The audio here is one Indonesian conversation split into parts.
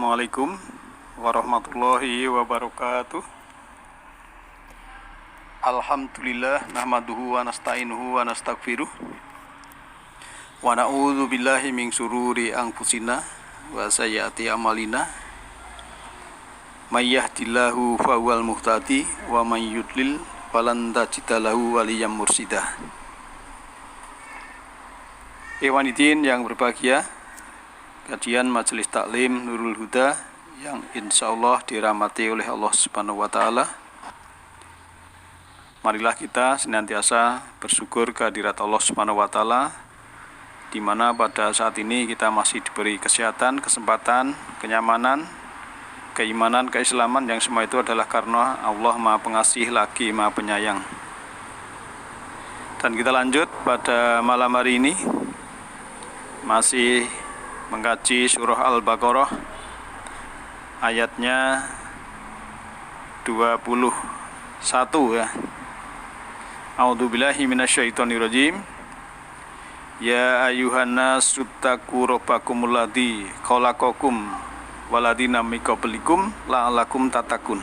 Assalamualaikum warahmatullahi wabarakatuh. Alhamdulillah nahmaduhu wa nasta'inuhu wa nastaghfiruh wa na'udzu billahi min syururi anfusina wa sayyiati a'malina. May yahdihillahu fahuwal muhtadi wa may yudlil falan tajida lahu waliyyan mursyida. Ikhwanidin yang berbahagia, kajian Majelis Taklim Nurul Huda yang insyaallah dirahmati oleh Allah Subhanahu wa taala. Marilah kita senantiasa bersyukur kehadirat Allah Subhanahu wa taala, di mana pada saat ini kita masih diberi kesehatan, kesempatan, kenyamanan, keimanan, keislaman, yang semua itu adalah karena Allah Maha Pengasih lagi Maha Penyayang. Dan kita lanjut pada malam hari ini masih mengkaji surah Al-Baqarah ayatnya 21 ya. A'udzubillahi minasyaitonirrajim. Ya ayyuhan nasu taqu rabbakumul ladzi khalaqakum waladina min qablikum la'allakum tattaqun.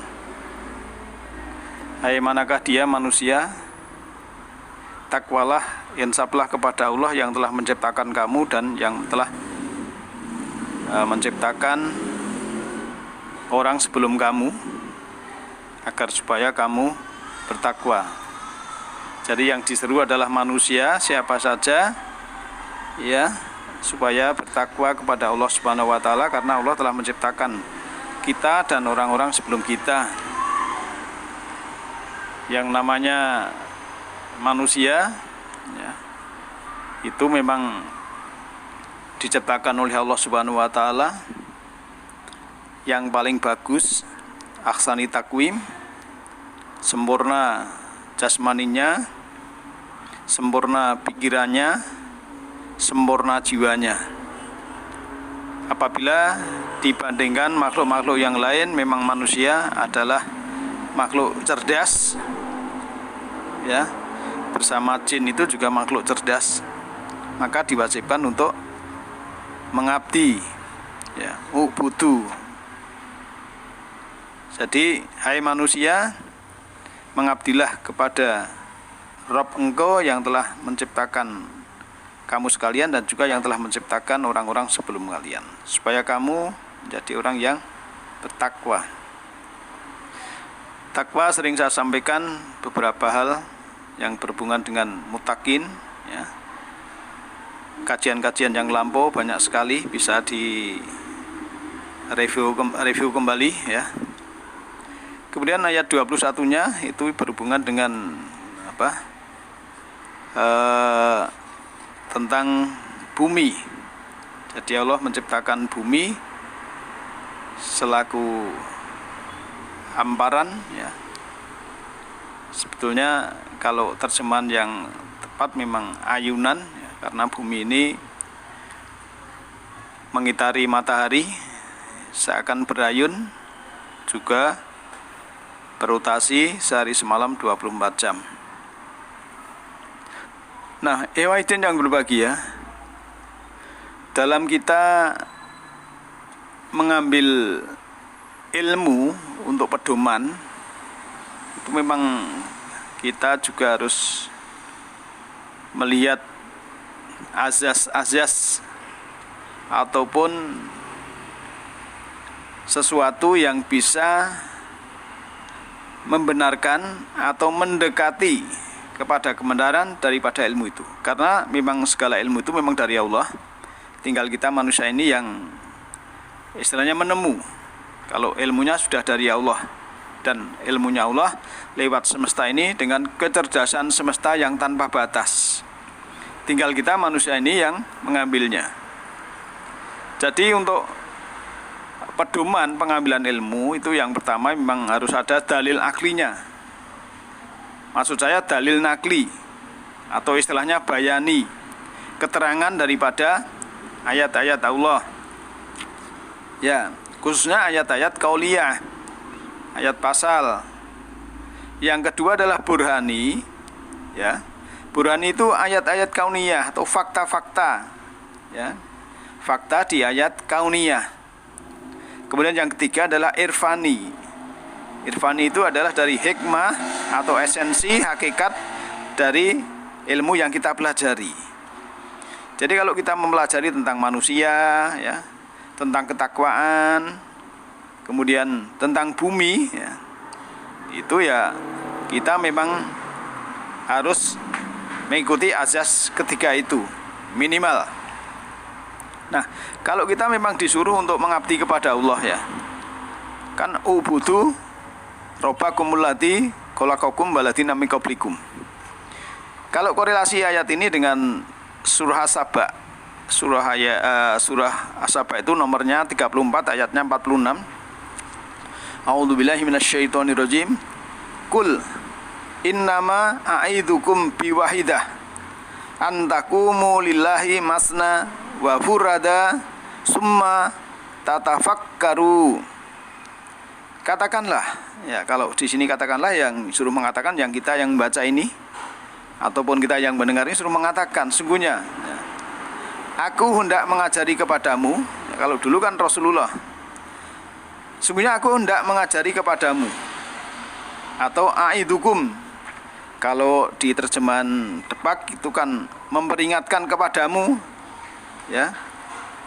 Hai manakah dia manusia, takwalah, insaflah kepada Allah yang telah menciptakan kamu dan yang telah menciptakan orang sebelum kamu, agar supaya kamu bertakwa. Jadi yang diseru adalah manusia siapa saja ya, supaya bertakwa kepada Allah Subhanahu wa taala, karena Allah telah menciptakan kita dan orang-orang sebelum kita. Yang namanya manusia ya, itu memang diciptakan oleh Allah Subhanahu wa taala yang paling bagus, ahsani takwim, sempurna jasmaninya, sempurna pikirannya, sempurna jiwanya. Apabila dibandingkan makhluk-makhluk yang lain, memang manusia adalah makhluk cerdas ya, bersama jin itu juga makhluk cerdas, maka diwajibkan untuk mengabdi ya, ubudu. Jadi hai manusia, mengabdilah kepada Rabb engkau yang telah menciptakan kamu sekalian dan juga yang telah menciptakan orang-orang sebelum kalian, supaya kamu menjadi orang yang bertakwa. Takwa sering saya sampaikan beberapa hal yang berhubungan dengan mutakin ya. Kajian-kajian yang lampau banyak sekali, bisa di review kembali ya. Kemudian ayat 21-nya itu berhubungan dengan tentang bumi. Jadi Allah menciptakan bumi selaku hamparan ya. Sebetulnya kalau terjemahan yang tepat memang ayunan ya, karena bumi ini mengitari matahari seakan berayun, juga berotasi sehari semalam 24 jam. Nah, ewaidin yang berbahagia, dalam kita mengambil ilmu untuk pedoman, itu memang kita juga harus melihat azas-azas ataupun sesuatu yang bisa membenarkan atau mendekati kepada kebenaran daripada ilmu itu. Karena memang segala ilmu itu memang dari Allah, tinggal kita manusia ini yang istilahnya menemu. Kalau ilmunya sudah dari Allah, dan ilmunya Allah lewat semesta ini dengan kecerdasan semesta yang tanpa batas, tinggal kita manusia ini yang mengambilnya. Jadi untuk pedoman pengambilan ilmu itu yang pertama memang harus ada dalil aklinya. Maksud saya dalil nakli atau istilahnya bayani, keterangan daripada ayat-ayat Allah ya, khususnya ayat-ayat qauliyah, ayat pasal. Yang kedua adalah burhani ya. Burhani itu ayat-ayat kauniyah atau fakta-fakta ya, fakta di ayat kauniyah. Kemudian yang ketiga adalah irfani. Irfani itu adalah dari hikmah atau esensi hakikat dari ilmu yang kita pelajari. Jadi kalau kita mempelajari tentang manusia, ya, tentang ketakwaan, kemudian tentang bumi, ya, itu ya kita memang harus mengikuti azas ketiga itu minimal. Nah, kalau kita memang disuruh untuk mengabdi kepada Allah, ya, kan ubudu robbakumul ladzi khalaqakum waladina min qablikum. Kalau korelasi ayat ini dengan surah As-Saba, surah As-Saba itu nomornya 34 ayatnya 46. A'udzubillahi minasyaitonirrajim. Qul innama a'idzukum biwahidah an taqumu lillahi masna wa furada summa tatafakkaru. Katakanlah, ya, kalau di sini katakanlah, yang suruh mengatakan yang kita yang membaca ini ataupun kita yang mendengar ini suruh mengatakan, sungguhnya, ya, aku hendak mengajari kepadamu, ya, kalau dulu kan Rasulullah, sungguhnya aku hendak mengajari kepadamu, atau aidukum, kalau di terjemahan Depak itu kan memperingatkan kepadamu, ya,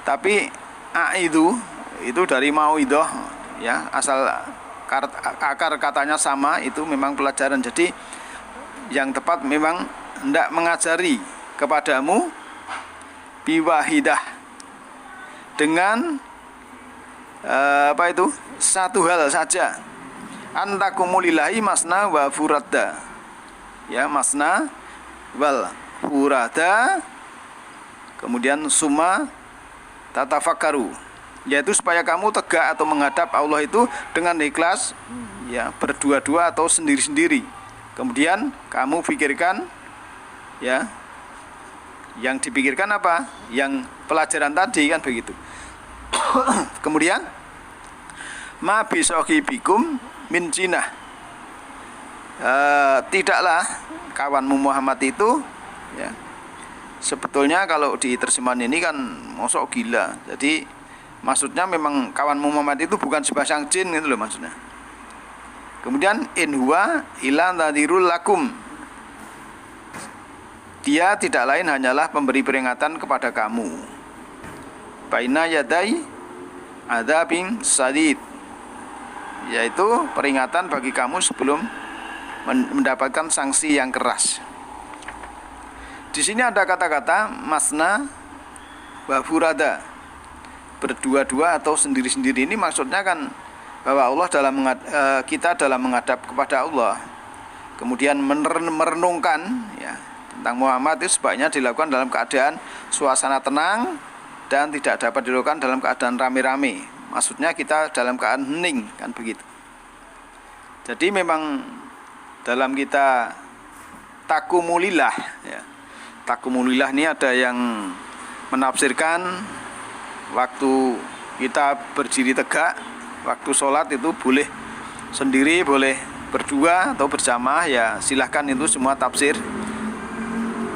tapi aidu itu dari mauidoh, ya, asal akar katanya sama, itu memang pelajaran. Jadi yang tepat memang hendak mengajari kepadamu biwahidah, dengan apa itu, satu hal saja, antakumulillahi masna wa furada, ya, masna wal furada, kemudian summa tatafakkaru, yaitu supaya kamu tegak atau menghadap Allah itu dengan ikhlas, ya, berdua-dua atau sendiri-sendiri. Kemudian kamu pikirkan, ya, yang dipikirkan apa? Yang pelajaran tadi, kan begitu. Kemudian ma bisahibikum min jinah, tidaklah kawanmu Muhammad itu, ya, sebetulnya kalau di terjemahan ini kan mosok gila. Jadi maksudnya memang kawanmu Muhammad itu bukan sepasang jin, gitu loh maksudnya. Kemudian in huwa illa nadhirul lakum, dia tidak lain hanyalah pemberi peringatan kepada kamu. Baina yadai adzabin sadid, yaitu peringatan bagi kamu sebelum mendapatkan sanksi yang keras. Di sini ada kata-kata masna wa furada, berdua-dua atau sendiri-sendiri. Ini maksudnya kan bahwa Allah kita dalam menghadap kepada Allah, kemudian merenungkan, ya, tentang Muhammad itu sebaiknya dilakukan dalam keadaan suasana tenang dan tidak dapat dilakukan dalam keadaan rame-rame. Maksudnya kita dalam keadaan hening, kan begitu. Jadi memang dalam kita takumulillah, ya, takumulillah ini ada yang menafsirkan waktu kita berdiri tegak, waktu sholat itu boleh sendiri, boleh berdua atau berjamaah, ya silahkan, itu semua tafsir.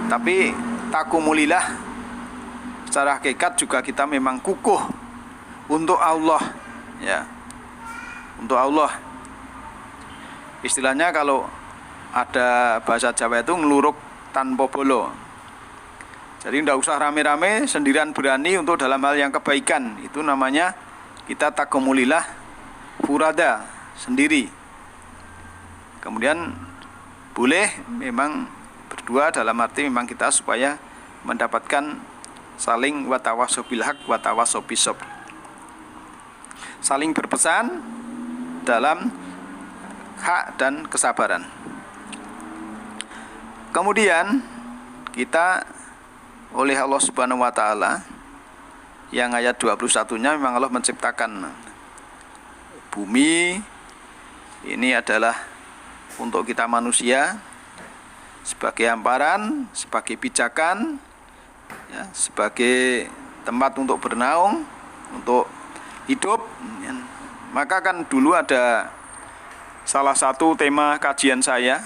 Tapi takumulillah secara hakikat juga kita memang kukuh untuk Allah, ya, untuk Allah. Istilahnya kalau ada bahasa Jawa itu ngeluruk tanpa bolo. Jadi tidak usah rame-rame, sendirian berani untuk dalam hal yang kebaikan. Itu namanya kita takumulillah furada, sendiri. Kemudian boleh memang berdua, dalam arti memang kita supaya mendapatkan saling watawasau bil haq watawasau bis sabr, saling berpesan dalam hak dan kesabaran. Kemudian kita oleh Allah Subhanahu wa taala, yang ayat 21-nya memang Allah menciptakan bumi ini adalah untuk kita manusia sebagai hamparan, sebagai pijakan, ya, sebagai tempat untuk bernaung, untuk hidup, ya. Maka kan dulu ada salah satu tema kajian saya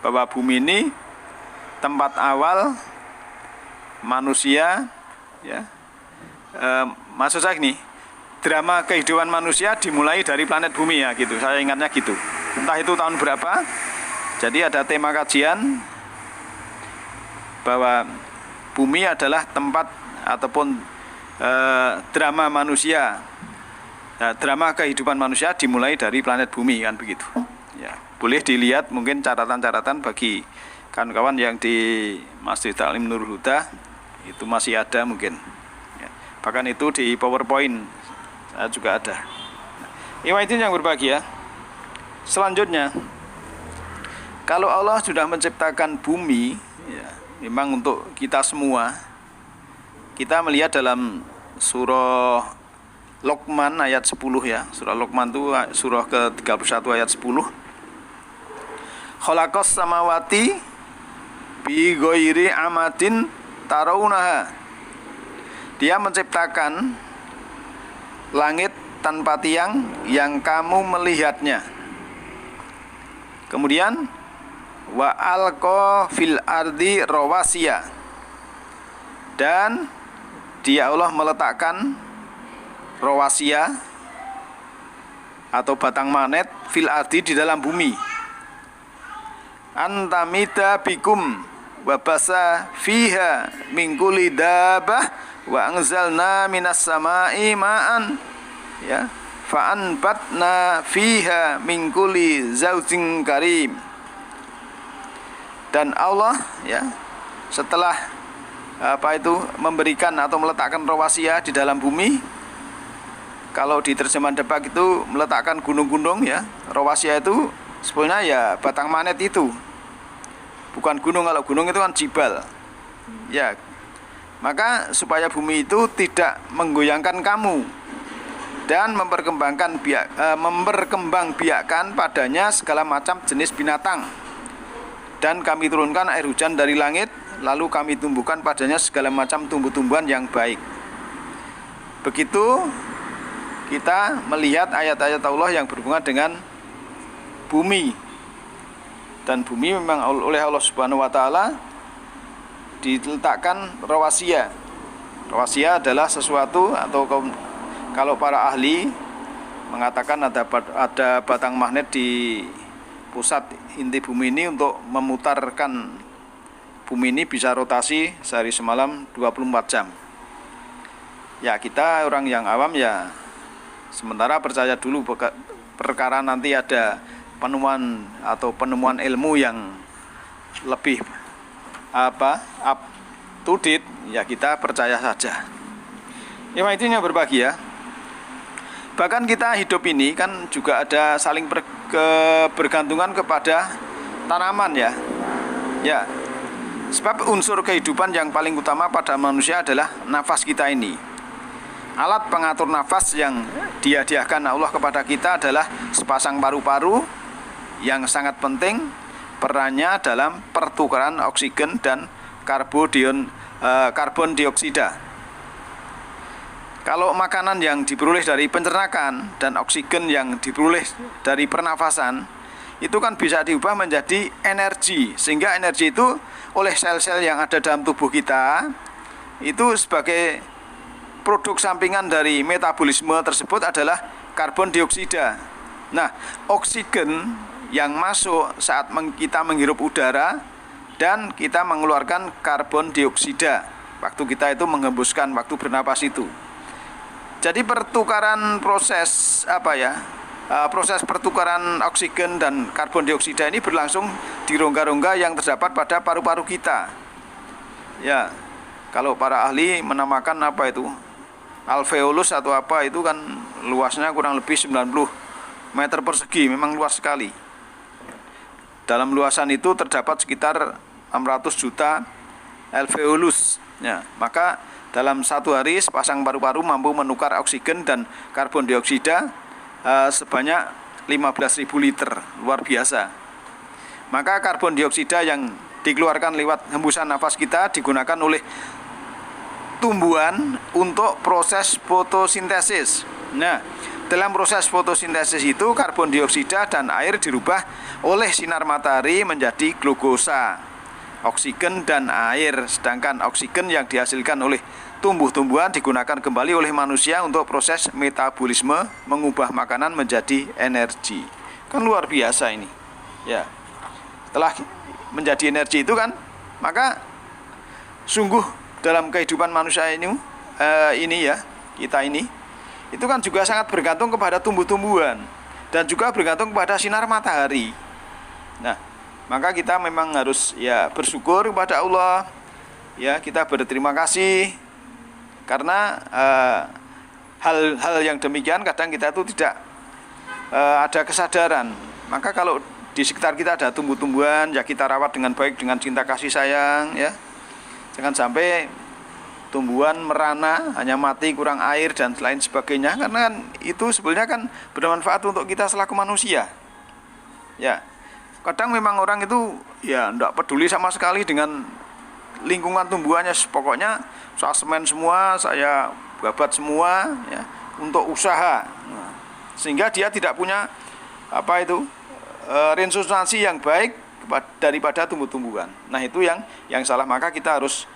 bahwa bumi ini tempat awal manusia, ya, maksud saya gini, drama kehidupan manusia dimulai dari planet bumi ya gitu. Saya ingatnya gitu. Entah itu tahun berapa. Jadi ada tema kajian bahwa bumi adalah tempat ataupun drama manusia. Drama kehidupan manusia dimulai dari planet bumi kan begitu. Ya, boleh dilihat mungkin catatan-catatan bagi kawan-kawan yang di Masjid Taklim Nurul Huda itu masih ada mungkin. Ya, bahkan itu di PowerPoint saya juga ada. Ikhwatin yang berbahagia. Selanjutnya, kalau Allah sudah menciptakan bumi, ya, memang untuk kita semua. Kita melihat dalam surah Luqman ayat 10 ya. Surah Luqman itu surah ke-31 ayat 10. Khalaqas samawati bi ghairi amadin tarawunaha. Dia menciptakan langit tanpa tiang yang kamu melihatnya. Kemudian wa alqa fil ardi rawasiya. Dan dia Allah meletakkan rawasiya atau batang magnet fil ardi di dalam bumi. Antamida bikum wa basa fiha min kulli dabah wa anzalna minas samai ma'an ya fa anbatna fiha min kulli zaujin karim. Dan Allah ya setelah memberikan atau meletakkan rawasiya di dalam bumi. Kalau di terjemahan Depak itu meletakkan gunung-gunung ya. Rawasiya itu sebenarnya ya batang magnet itu. Bukan gunung, kalau gunung itu kan jibal. Ya. Maka supaya bumi itu tidak menggoyangkan kamu dan memperkembangbiakkan padanya segala macam jenis binatang. Dan kami turunkan air hujan dari langit, lalu kami tumbuhkan padanya segala macam tumbuh-tumbuhan yang baik. Begitu kita melihat ayat-ayat Allah yang berhubungan dengan bumi. Dan bumi memang oleh Allah Subhanahu wa taala diletakkan rawasiya. Rawasiya adalah sesuatu atau kalau para ahli mengatakan ada batang magnet di pusat inti bumi ini untuk memutarkan bumi ini bisa rotasi sehari semalam 24 jam. Ya, kita orang yang awam ya sementara percaya dulu perkara nanti ada penemuan ilmu yang lebih up to date, ya kita percaya saja. Ya, intinya berbahagia. Bahkan kita hidup ini kan juga ada saling bergantungan kepada tanaman ya. Ya. Sebab unsur kehidupan yang paling utama pada manusia adalah nafas kita ini. Alat pengatur nafas yang dihadiahkan Allah kepada kita adalah sepasang paru-paru yang sangat penting perannya dalam pertukaran oksigen dan karbon dioksida. Kalau makanan yang diperoleh dari pencernaan dan oksigen yang diperoleh dari pernafasan itu kan bisa diubah menjadi energi, sehingga energi itu oleh sel-sel yang ada dalam tubuh kita itu sebagai produk sampingan dari metabolisme tersebut adalah karbon dioksida. Nah, oksigen yang masuk saat kita menghirup udara dan kita mengeluarkan karbon dioksida waktu kita itu menghembuskan waktu bernapas itu. Jadi pertukaran proses pertukaran oksigen dan karbon dioksida ini berlangsung di rongga-rongga yang terdapat pada paru-paru kita. Ya, kalau para ahli menamakan alveolus atau apa itu kan luasnya kurang lebih 90 meter persegi, memang luas sekali. Dalam luasan itu terdapat sekitar 600 juta alveolus. Ya, maka dalam satu hari sepasang paru-paru mampu menukar oksigen dan karbon dioksida sebanyak 15.000 liter, luar biasa. Maka karbon dioksida yang dikeluarkan lewat hembusan nafas kita digunakan oleh tumbuhan untuk proses fotosintesis. Nah, dalam proses fotosintesis itu karbon dioksida dan air dirubah oleh sinar matahari menjadi glukosa. oksigen dan air. Sedangkan oksigen yang dihasilkan oleh tumbuh-tumbuhan digunakan kembali oleh manusia untuk proses metabolisme, mengubah makanan menjadi energi. Kan luar biasa ini. Ya. Setelah menjadi energi itu kan, maka sungguh dalam kehidupan manusia ini ya, kita ini itu kan juga sangat bergantung kepada tumbuh-tumbuhan dan juga bergantung kepada sinar matahari. Nah, maka kita memang harus ya bersyukur kepada Allah. Ya, kita berterima kasih karena hal-hal yang demikian kadang kita itu tidak ada kesadaran. Maka kalau di sekitar kita ada tumbuh-tumbuhan, ya kita rawat dengan baik, dengan cinta kasih sayang, ya. Jangan sampai tumbuhan merana, hanya mati, kurang air dan lain sebagainya, karena kan itu sebenarnya kan bermanfaat untuk kita selaku manusia. Ya. Kadang memang orang itu ya enggak peduli sama sekali dengan lingkungan tumbuhannya, pokoknya saya semen semua, saya babat semua, ya, untuk usaha. Nah, sehingga dia tidak punya resonansi yang baik daripada tumbuh-tumbuhan. Nah, itu yang salah. Maka kita harus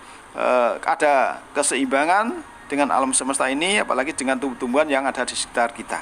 ada keseimbangan dengan alam semesta ini, apalagi dengan tumbuh-tumbuhan yang ada di sekitar kita.